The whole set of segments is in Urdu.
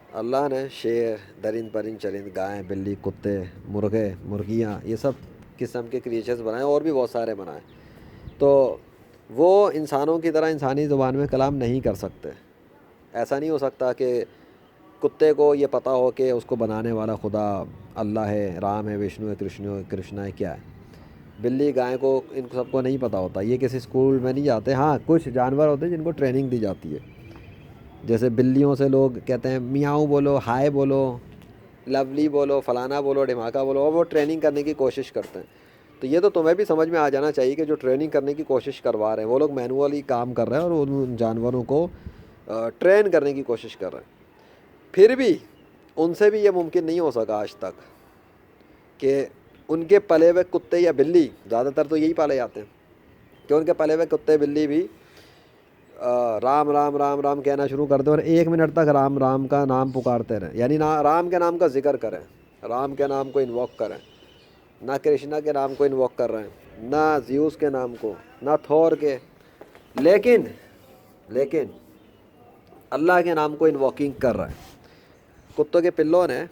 اللہ نے شیر، درند پرند چرند، گائے بلی، کتے، مرغے مرغیاں، یہ سب قسم کے کریچرز بنائے، اور بھی بہت سارے بنائے. تو وہ انسانوں کی طرح انسانی زبان میں کلام نہیں کر سکتے. ایسا نہیں ہو سکتا کہ کتے کو یہ پتہ ہو کہ اس کو بنانے والا خدا اللہ ہے، رام ہے، وشنو ہے، کرشنا ہے، کیا ہے. بلی گائے کو ان سب کو نہیں پتہ ہوتا، یہ کسی اسکول میں نہیں جاتے. ہاں کچھ جانور ہوتے ہیں جن کو ٹریننگ دی جاتی ہے، جیسے بلیوں سے لوگ کہتے ہیں میاؤں بولو، ہائے بولو، لولی بولو، فلانا بولو، ڈھماکا بولو، اور وہ ٹریننگ کرنے کی کوشش کرتے ہیں. تو یہ تو تمہیں بھی سمجھ میں آ جانا چاہیے کہ جو ٹریننگ کرنے کی کوشش کروا رہے ہیں وہ لوگ مینولی کام کر رہے ہیں اور ان جانوروں کو ٹرین کرنے کی کوشش کر رہے ہیں. پھر بھی ان سے بھی یہ ممکن نہیں ہو سکا آج تک کہ ان کے پلے ہوئے کتے یا بلی، زیادہ تر تو یہی پالے جاتے ہیں، کہ ان کے پلے ہوئے کتے بلی بھی رام رام رام رام کہنا شروع کر دیں اور 1 منٹ تک رام رام کا نام پکارتے رہیں. یعنی نہ رام کے نام کا ذکر کریں، رام کے نام کو انووک کریں، نہ کرشنا کے نام کو انووک کر رہے ہیں، نہ زیوس کے نام کو، نہ تھور کے، لیکن اللہ کے نام کو انووکنگ کر رہے ہیں. کتوں کے پلوں نے،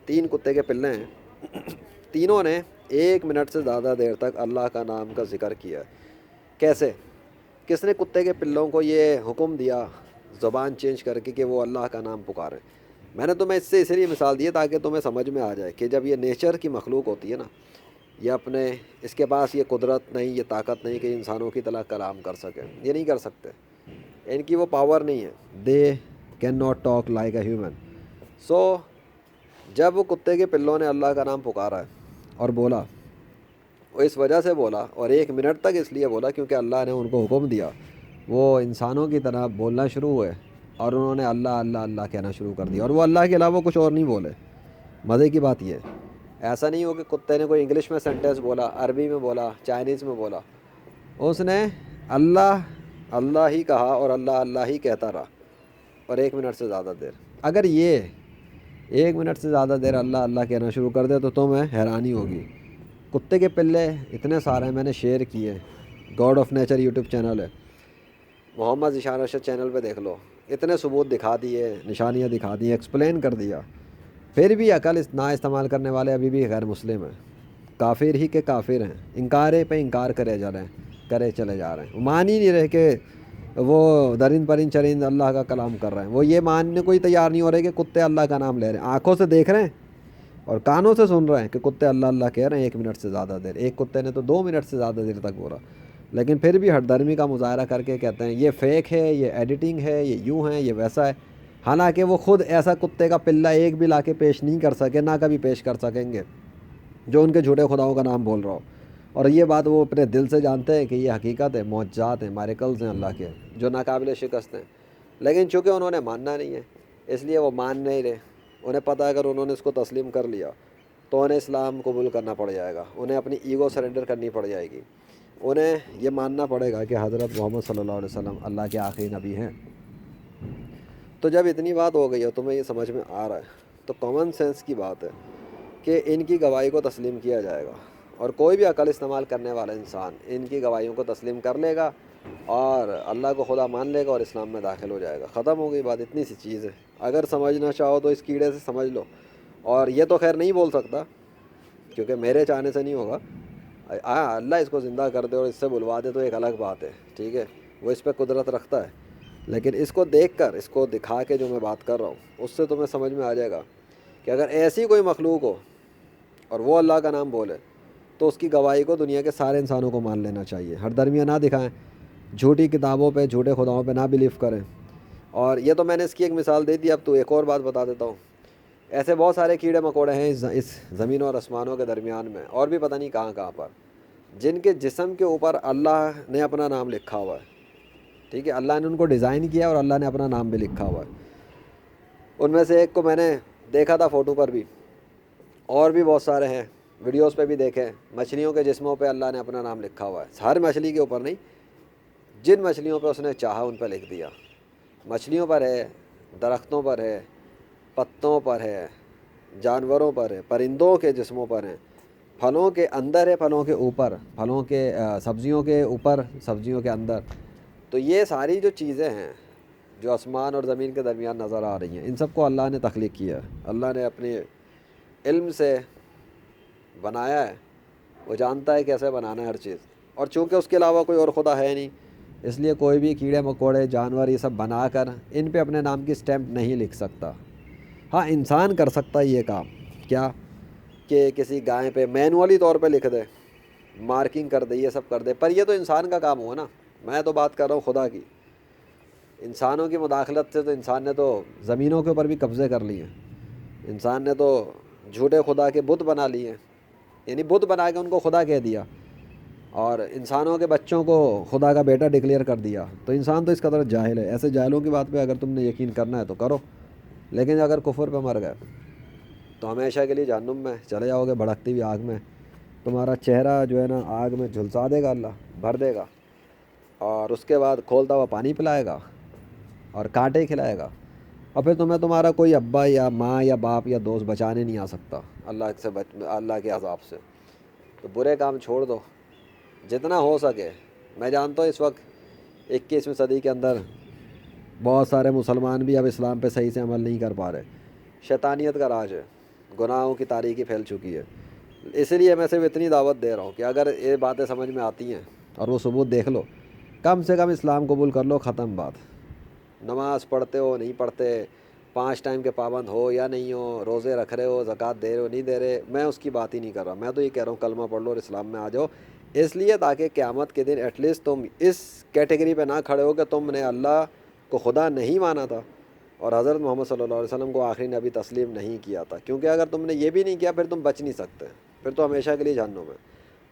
3 کتے کے پلے ہیں، تینوں نے 1 منٹ سے زیادہ دیر تک اللہ کا نام کا ذکر کیا. کیسے؟ کس نے کتے کے پلوں کو یہ حکم دیا زبان چینج کر کے کہ وہ اللہ کا نام پکاریں؟ میں نے تمہیں اس لیے مثال دی ہے تاکہ تمہیں سمجھ میں آ جائے کہ جب یہ نیچر کی مخلوق ہوتی ہے نا، یہ اپنے اس کے پاس یہ قدرت نہیں، یہ طاقت نہیں کہ انسانوں کی طرح کلام کر سکے. یہ نہیں کر سکتے، ان کی وہ پاور نہیں ہے. They can not talk like a human. So جب وہ کتے کے پلوں نے اللہ کا نام پکارا ہے اور بولا، وہ اس وجہ سے بولا اور 1 منٹ تک اس لیے بولا کیونکہ اللہ نے ان کو حکم دیا. وہ انسانوں کی طرح بولنا شروع ہوئے اور انہوں نے اللہ اللہ اللہ کہنا شروع کر دیا، اور وہ اللہ کے علاوہ کچھ اور نہیں بولے. مزے کی بات یہ ہے، ایسا نہیں ہو کہ کتے نے کوئی انگلش میں سینٹینس بولا، عربی میں بولا، چائنیز میں بولا. اس نے اللہ اللہ ہی کہا اور اللہ اللہ ہی کہتا رہا، اور 1 منٹ سے زیادہ دیر. اگر یہ 1 منٹ سے زیادہ دیر اللہ اللہ کہنا شروع کر دے تو تمہیں حیرانی ہوگی. کتے کے پلے اتنے سارے میں نے شیئر کیے. God of nature YouTube channel ہے، محمد ذیشان ارشد چینل پہ دیکھ لو. اتنے ثبوت دکھا دیے، نشانیاں دکھا دی، ایکسپلین کر دیا. پھر بھی عقل نہ استعمال کرنے والے ابھی بھی غیر مسلم ہیں، کافر ہی کے کافر ہیں. انکارے پہ انکار کرے چلے جا رہے ہیں. مان ہی نہیں رہے کہ وہ درند پرند چرند اللہ کا کلام کر رہے ہیں. وہ یہ ماننے کو ہی تیار نہیں ہو رہے کہ کتے اللہ کا نام لے رہے ہیں. آنکھوں سے دیکھ رہے ہیں اور کانوں سے سن رہے ہیں کہ کتے اللہ اللہ کہہ رہے ہیں 1 منٹ سے زیادہ دیر. ایک کتے نے تو 2 منٹ سے زیادہ دیر تک بولا، لیکن پھر بھی ہٹ درمی کا مظاہرہ کر کے کہتے ہیں یہ فیک ہے، یہ ایڈیٹنگ ہے، یہ یوں ہے، یہ ویسا ہے. حالانکہ وہ خود ایسا کتے کا پلہ ایک بھی لا کے پیش نہیں کر سکے، نہ کبھی پیش کر سکیں گے جو ان کے جھوٹے خداؤں کا نام بول رہا ہو. اور یہ بات وہ اپنے دل سے جانتے ہیں کہ یہ حقیقت ہے، معجزات ہیں، میریکلز ہیں اللہ کے جو ناقابل شکست ہیں. لیکن چونکہ انہوں نے ماننا نہیں ہے اس لیے وہ مان نہیں رہے. انہیں پتہ ہے اگر انہوں نے اس کو تسلیم کر لیا تو انہیں اسلام قبول کرنا پڑ جائے گا، انہیں اپنی ایگو سرنڈر کرنی پڑ جائے گی، انہیں یہ ماننا پڑے گا کہ حضرت محمد صلی اللہ علیہ وسلم اللہ کے آخری نبی ہیں. تو جب اتنی بات ہو گئی ہے تمہیں یہ سمجھ میں آ رہا ہے تو کامن سینس کی بات ہے کہ ان کی گواہی کو تسلیم کیا جائے گا، اور کوئی بھی عقل استعمال کرنے والا انسان ان کی گواہیوں کو تسلیم کر لے گا اور اللہ کو خدا مان لے گا اور اسلام میں داخل ہو جائے گا. ختم ہو گئی بات، اتنی سی چیز ہے. اگر سمجھنا چاہو تو اس کیڑے سے سمجھ لو. اور یہ تو خیر نہیں بول سکتا کیونکہ میرے چاہنے سے نہیں ہوگا. ہاں اللہ اس کو زندہ کر دے اور اس سے بلوا دے تو ایک الگ بات ہے، ٹھیک ہے، وہ اس پہ قدرت رکھتا ہے. لیکن اس کو دیکھ کر، اس کو دکھا کے جو میں بات کر رہا ہوں اس سے تمہیں سمجھ میں آ جائے گا کہ اگر ایسی کوئی مخلوق ہو اور وہ اللہ کا نام بولے تو اس کی گواہی کو دنیا کے سارے انسانوں کو مان لینا چاہیے. ہر درمیاں نہ دکھائیں، جھوٹی کتابوں پہ، جھوٹے خداؤں پہ نہ بلیو کریں. اور یہ تو میں نے اس کی ایک مثال دے دی، اب تو ایک اور بات بتا دیتا ہوں. ایسے بہت سارے کیڑے مکوڑے ہیں اس زمین اور آسمانوں کے درمیان میں، اور بھی پتہ نہیں کہاں کہاں پر، جن کے جسم کے اوپر اللہ نے اپنا نام لکھا ہوا ہے. ٹھیک ہے، اللہ نے ان کو ڈیزائن کیا اور اللہ نے اپنا نام بھی لکھا ہوا ہے. ان میں سے ایک کو میں نے دیکھا تھا فوٹو پر بھی، اور بھی بہت سارے ہیں ویڈیوز پہ بھی دیکھیں. مچھلیوں کے جسموں پہ اللہ نے اپنا نام لکھا ہوا ہے. ہر مچھلی کے اوپر نہیں، جن مچھلیوں پہ اس نے چاہا ان پہ لکھ دیا. مچھلیوں پر ہے، درختوں پر ہے، پتوں پر ہے، جانوروں پر ہے، پرندوں کے جسموں پر ہیں، پھلوں کے اندر ہے، پھلوں کے اوپر، پھلوں کے سبزیوں کے اوپر، سبزیوں کے اندر. تو یہ ساری جو چیزیں ہیں جو آسمان اور زمین کے درمیان نظر آ رہی ہیں، ان سب کو اللہ نے تخلیق کیا ہے، اللہ نے اپنے علم سے بنایا ہے، وہ جانتا ہے کیسے بنانا ہے ہر چیز، اور چونکہ اس کے علاوہ کوئی اور خدا ہے نہیں، اس لیے کوئی بھی کیڑے مکوڑے جانور یہ سب بنا کر ان پہ اپنے نام کی سٹیمپ نہیں لکھ سکتا۔ ہاں انسان کر سکتا ہے یہ کام، کیا کہ کسی گائے پہ مینولی طور پہ لکھ دے، مارکنگ کر دے، یہ سب کر دے، پر یہ تو انسان کا کام ہوا نا، میں تو بات کر رہا ہوں خدا کی۔ انسانوں کی مداخلت سے تو انسان نے تو زمینوں کے اوپر بھی قبضے کر لیے، انسان نے تو جھوٹے خدا کے بت بنا لیے، یعنی بت بنا کے ان کو خدا کہہ دیا، اور انسانوں کے بچوں کو خدا کا بیٹا ڈکلیئر کر دیا۔ تو انسان تو اس قدر جاہل ہے، ایسے جاہلوں کی بات پہ اگر تم نے یقین کرنا ہے تو کرو، لیکن اگر کفر پہ مر گئے تو ہمیشہ کے لیے جہنم میں چلے جاؤ گے، بھڑکتی ہوئی آگ میں، تمہارا چہرہ جو ہے نا آگ میں جھلسا دے گا اللہ، بھر دے گا، اور اس کے بعد کھولتا ہوا پانی پلائے گا اور کانٹے کھلائے گا، اور پھر تمہیں تمہارا کوئی ابا یا ماں یا باپ یا دوست بچانے نہیں آ سکتا اللہ کے عذاب سے۔ تو برے کام چھوڑ دو جتنا ہو سکے۔ میں جانتا ہوں اس وقت 21ویں صدی کے اندر بہت سارے مسلمان بھی اب اسلام پہ صحیح سے عمل نہیں کر پا رہے، شیطانیت کا راج ہے، گناہوں کی تاریکی پھیل چکی ہے، اس لیے میں صرف اتنی دعوت دے رہا ہوں کہ اگر یہ باتیں سمجھ میں آتی ہیں اور وہ ثبوت دیکھ لو، کم سے کم اسلام قبول کر لو، ختم بات۔ نماز پڑھتے ہو نہیں پڑھتے، 5 ٹائم کے پابند ہو یا نہیں ہو، روزے رکھ رہے ہو، زکوٰۃ دے رہے ہو نہیں دے رہے، میں اس کی بات ہی نہیں کر رہا، میں تو یہ کہہ رہا ہوں کلمہ پڑھ لو اور اسلام میں آ جاؤ، اس لیے تاکہ قیامت کے دن ایٹ لیسٹ تم اس کیٹیگری پہ نہ کھڑے ہو کہ تم نے اللہ کو خدا نہیں مانا تھا اور حضرت محمد صلی اللہ علیہ وسلم کو آخری نبی تسلیم نہیں کیا تھا، کیونکہ اگر تم نے یہ بھی نہیں کیا پھر تم بچ نہیں سکتے، پھر تو ہمیشہ کے لیے جہنم ہے۔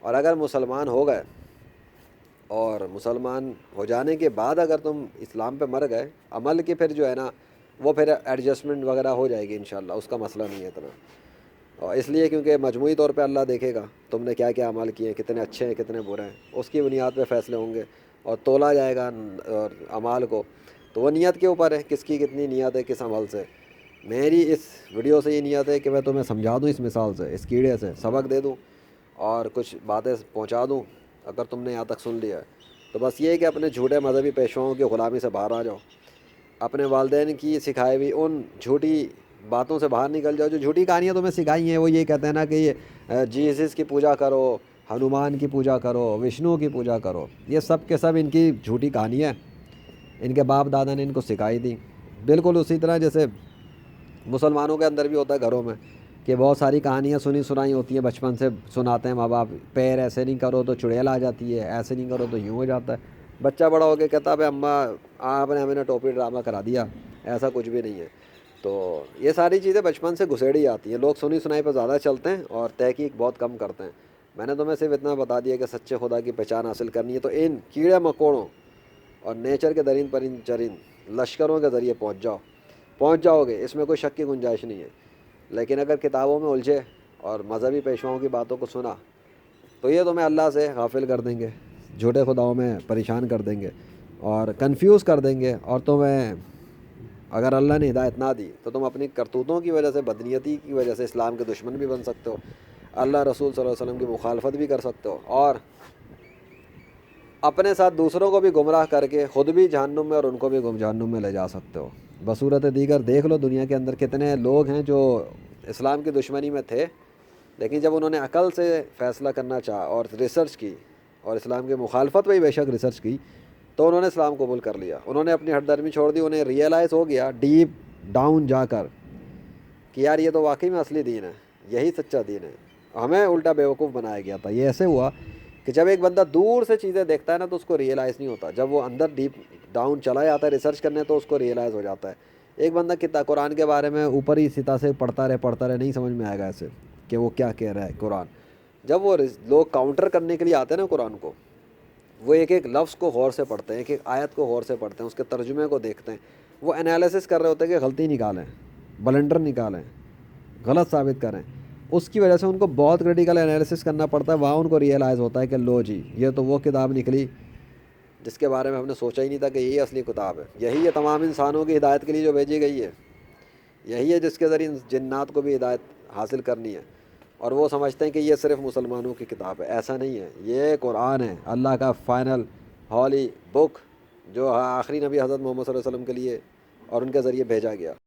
اور اگر مسلمان ہو گئے اور مسلمان ہو جانے کے بعد اگر تم اسلام پہ مر گئے، عمل کی پھر جو ہے نا وہ پھر ایڈجسٹمنٹ وغیرہ ہو جائے گی انشاءاللہ، اس کا مسئلہ نہیں ہے اتنا، اور اس لیے کیونکہ مجموعی طور پہ اللہ دیکھے گا تم نے کیا کیا عمل کیے ہیں، کتنے اچھے ہیں کتنے برے ہیں، اس کی بنیاد پہ فیصلے ہوں گے اور تولا جائے گا اور اعمال کو، تو وہ نیت کے اوپر ہے کس کی کتنی نیت ہے کس عمل سے۔ میری اس ویڈیو سے یہ نیت ہے کہ میں تمہیں سمجھا دوں، اس مثال سے، اس کیڑے سے سبق دے دوں اور کچھ باتیں پہنچا دوں، اگر تم نے یہاں تک سن لیا ہے تو بس یہ ہے کہ اپنے جھوٹے مذہبی پیشواؤں کی غلامی سے باہر آ جاؤ، اپنے والدین کی سکھائی ہوئی ان جھوٹی باتوں سے باہر نکل جاؤ، جو جھوٹی کہانیاں تمہیں سکھائی ہیں، وہ یہ کہتے ہیں نا کہ یہ جیسس کی پوجا کرو، ہنومان کی پوجا کرو، وشنو کی پوجا کرو، یہ سب کے سب ان کی جھوٹی کہانیاں ہیں، ان کے باپ دادا نے ان کو سکھائی تھی، بالکل اسی طرح جیسے مسلمانوں کے اندر بھی ہوتا ہے گھروں میں کہ بہت ساری کہانیاں سنی سنائی ہوتی ہیں، بچپن سے سناتے ہیں ماں باپ، پیر ایسے نہیں کرو تو چڑیل آ جاتی ہے، ایسے نہیں کرو تو یوں ہو جاتا ہے، بچہ بڑا ہو کے کہتا ہے اماں آپ نے ہمیں ٹوپی ڈرامہ کرا دیا، ایسا کچھ بھی نہیں ہے۔ تو یہ ساری چیزیں بچپن سے گھسیڑی آتی ہیں، لوگ سنی سنائی پہ زیادہ چلتے ہیں اور تحقیق بہت کم کرتے ہیں۔ میں نے تمہیں صرف اتنا بتا دیا کہ سچے خدا کی پہچان حاصل کرنی ہے تو ان کیڑے مکوڑوں اور نیچر کے درین پرند چرند لشکروں کے ذریعے پہنچ جاؤ گے، اس میں کوئی شک کی گنجائش نہیں ہے۔ لیکن اگر کتابوں میں الجھے اور مذہبی پیشواؤں کی باتوں کو سنا تو یہ تمہیں اللہ سے غافل کر دیں گے، جھوٹے خداؤں میں پریشان کر دیں گے اور کنفیوز کر دیں گے، اور تمہیں اگر اللہ نے ہدایت نہ دی تو تم اپنی کرتوتوں کی وجہ سے، بدنیتی کی وجہ سے اسلام کے دشمن بھی بن سکتے ہو، اللہ رسول صلی اللہ علیہ وسلم کی مخالفت بھی کر سکتے ہو، اور اپنے ساتھ دوسروں کو بھی گمراہ کر کے خود بھی جہنم میں اور ان کو بھی جہنم میں لے جا سکتے ہو۔ بصورت دیگر دیکھ لو دنیا کے اندر کتنے لوگ ہیں جو اسلام کی دشمنی میں تھے، لیکن جب انہوں نے عقل سے فیصلہ کرنا چاہا اور ریسرچ کی اور اسلام کی مخالفت پہ ہی بے شک ریسرچ کی تو انہوں نے اسلام قبول کر لیا، انہوں نے اپنی ہٹ درمی چھوڑ دی، انہیں ریئلائز ہو گیا ڈیپ ڈاؤن جا کر کہ یار یہ تو واقعی میں اصلی دین ہے، یہی سچا دین ہے، ہمیں الٹا بیوقوف بنایا گیا تھا۔ یہ ایسے ہوا کہ جب ایک بندہ دور سے چیزیں دیکھتا ہے نا تو اس کو ریئلائز نہیں ہوتا، جب وہ اندر ڈیپ ڈاؤن چلا جاتا ہے ریسرچ کرنے تو اس کو ریئلائز ہو جاتا ہے۔ ایک بندہ کتنا قرآن کے بارے میں اوپر ہی ستا سے پڑھتا رہے نہیں سمجھ میں آئے گا ایسے کہ وہ کیا کہہ رہا ہے قرآن، جب وہ لوگ کاؤنٹر کرنے کے لیے آتے ہیں نا قرآن کو، وہ ایک ایک لفظ کو غور سے پڑھتے ہیں، ایک ایک آیت کو غور سے پڑھتے ہیں، اس کے ترجمے کو دیکھتے ہیں، وہ انالیسس کر رہے ہوتے ہیں کہ غلطی نکالیں، بلنڈر نکالیں، غلط ثابت کریں، اس کی وجہ سے ان کو بہت کریٹیکل انالیسس کرنا پڑتا ہے، وہاں ان کو ریئلائز ہوتا ہے کہ لو جی یہ تو وہ کتاب نکلی جس کے بارے میں ہم نے سوچا ہی نہیں تھا کہ یہی اصلی کتاب ہے، یہی ہے تمام انسانوں کی ہدایت کے لیے جو بھیجی گئی ہے، یہی ہے جس کے ذریعے جنات کو بھی ہدایت حاصل کرنی ہے، اور وہ سمجھتے ہیں کہ یہ صرف مسلمانوں کی کتاب ہے، ایسا نہیں ہے، یہ قرآن ہے، اللہ کا فائنل ہولی بک، جو آخری نبی حضرت محمد صلی اللہ علیہ وسلم کے لیے اور ان کے ذریعے بھیجا گیا.